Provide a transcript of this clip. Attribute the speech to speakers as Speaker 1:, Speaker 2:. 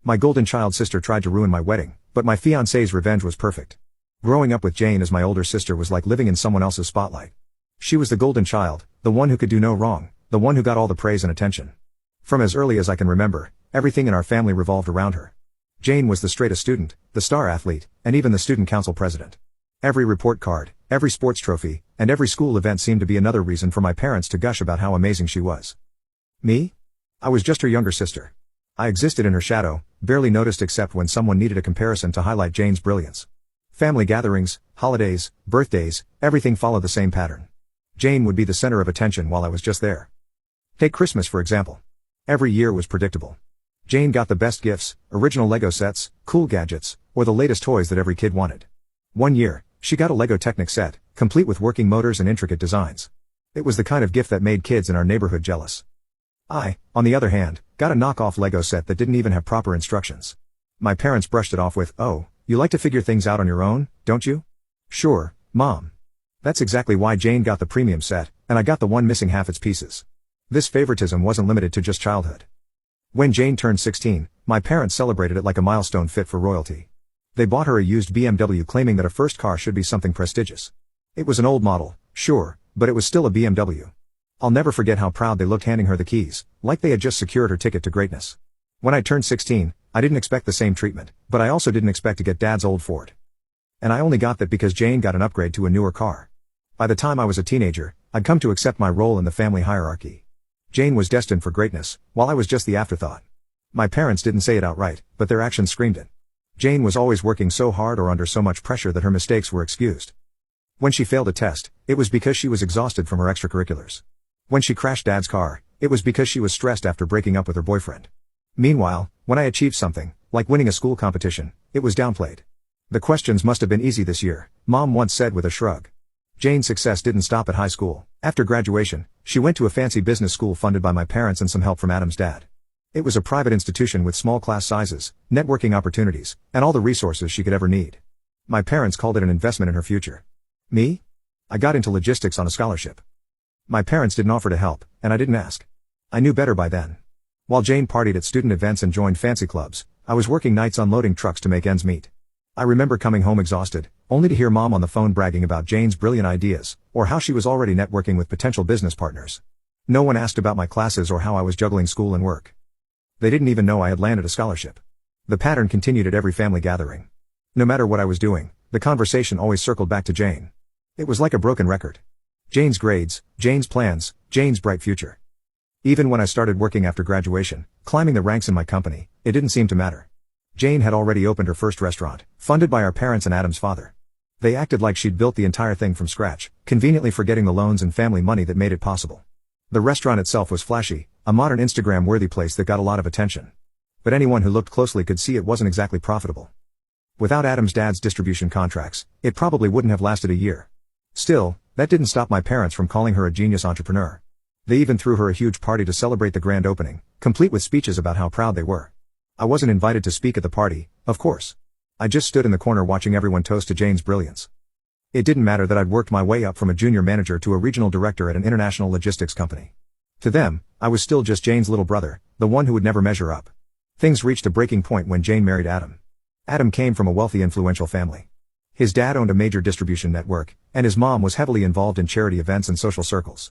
Speaker 1: My golden child sister tried to ruin my wedding, but my fiance's revenge was perfect. Growing up with Jane as my older sister was like living in someone else's spotlight. She was the golden child, the one who could do no wrong, the one who got all the praise and attention. From as early as I can remember, everything in our family revolved around her. Jane was the straightest student, the star athlete, and even the student council president. Every report card, every sports trophy, and every school event seemed to be another reason for my parents to gush about how amazing she was. Me? I was just her younger sister. I existed in her shadow, barely noticed except when someone needed a comparison to highlight Jane's brilliance. Family gatherings, holidays, birthdays, everything followed the same pattern. Jane would be the center of attention while I was just there. Take Christmas for example. Every year was predictable. Jane got the best gifts, original Lego sets, cool gadgets, or the latest toys that every kid wanted. One year, she got a Lego Technic set, complete with working motors and intricate designs. It was the kind of gift that made kids in our neighborhood jealous. I, on the other hand, got a knockoff Lego set that didn't even have proper instructions. My parents brushed it off with, "Oh, you like to figure things out on your own, don't you?" "Sure, Mom." That's exactly why Jane got the premium set, and I got the one missing half its pieces. This favoritism wasn't limited to just childhood. When Jane turned 16, my parents celebrated it like a milestone fit for royalty. They bought her a used BMW claiming that a first car should be something prestigious. It was an old model, sure, but it was still a BMW. I'll never forget how proud they looked handing her the keys, like they had just secured her ticket to greatness. When I turned 16, I didn't expect the same treatment, but I also didn't expect to get Dad's old Ford. And I only got that because Jane got an upgrade to a newer car. By the time I was a teenager, I'd come to accept my role in the family hierarchy. Jane was destined for greatness, while I was just the afterthought. My parents didn't say it outright, but their actions screamed it. Jane was always working so hard or under so much pressure that her mistakes were excused. When she failed a test, it was because she was exhausted from her extracurriculars. When she crashed Dad's car, it was because she was stressed after breaking up with her boyfriend. Meanwhile, when I achieved something, like winning a school competition, it was downplayed. "The questions must have been easy this year," Mom once said with a shrug. Jane's success didn't stop at high school. After graduation, she went to a fancy business school funded by my parents and some help from Adam's dad. It was a private institution with small class sizes, networking opportunities, and all the resources she could ever need. My parents called it an investment in her future. Me? I got into logistics on a scholarship. My parents didn't offer to help, and I didn't ask. I knew better by then. While Jane partied at student events and joined fancy clubs, I was working nights unloading trucks to make ends meet. I remember coming home exhausted, only to hear Mom on the phone bragging about Jane's brilliant ideas, or how she was already networking with potential business partners. No one asked about my classes or how I was juggling school and work. They didn't even know I had landed a scholarship. The pattern continued at every family gathering. No matter what I was doing, the conversation always circled back to Jane. It was like a broken record. Jane's grades, Jane's plans, Jane's bright future. Even when I started working after graduation, climbing the ranks in my company, it didn't seem to matter. Jane had already opened her first restaurant, funded by our parents and Adam's father. They acted like she'd built the entire thing from scratch, conveniently forgetting the loans and family money that made it possible. The restaurant itself was flashy, a modern Instagram-worthy place that got a lot of attention. But anyone who looked closely could see it wasn't exactly profitable. Without Adam's dad's distribution contracts, it probably wouldn't have lasted a year. Still, that didn't stop my parents from calling her a genius entrepreneur. They even threw her a huge party to celebrate the grand opening, complete with speeches about how proud they were. I wasn't invited to speak at the party, of course. I just stood in the corner watching everyone toast to Jane's brilliance. It didn't matter that I'd worked my way up from a junior manager to a regional director at an international logistics company. To them, I was still just Jane's little brother, the one who would never measure up. Things reached a breaking point when Jane married Adam. Adam came from a wealthy, influential family. His dad owned a major distribution network, and his mom was heavily involved in charity events and social circles.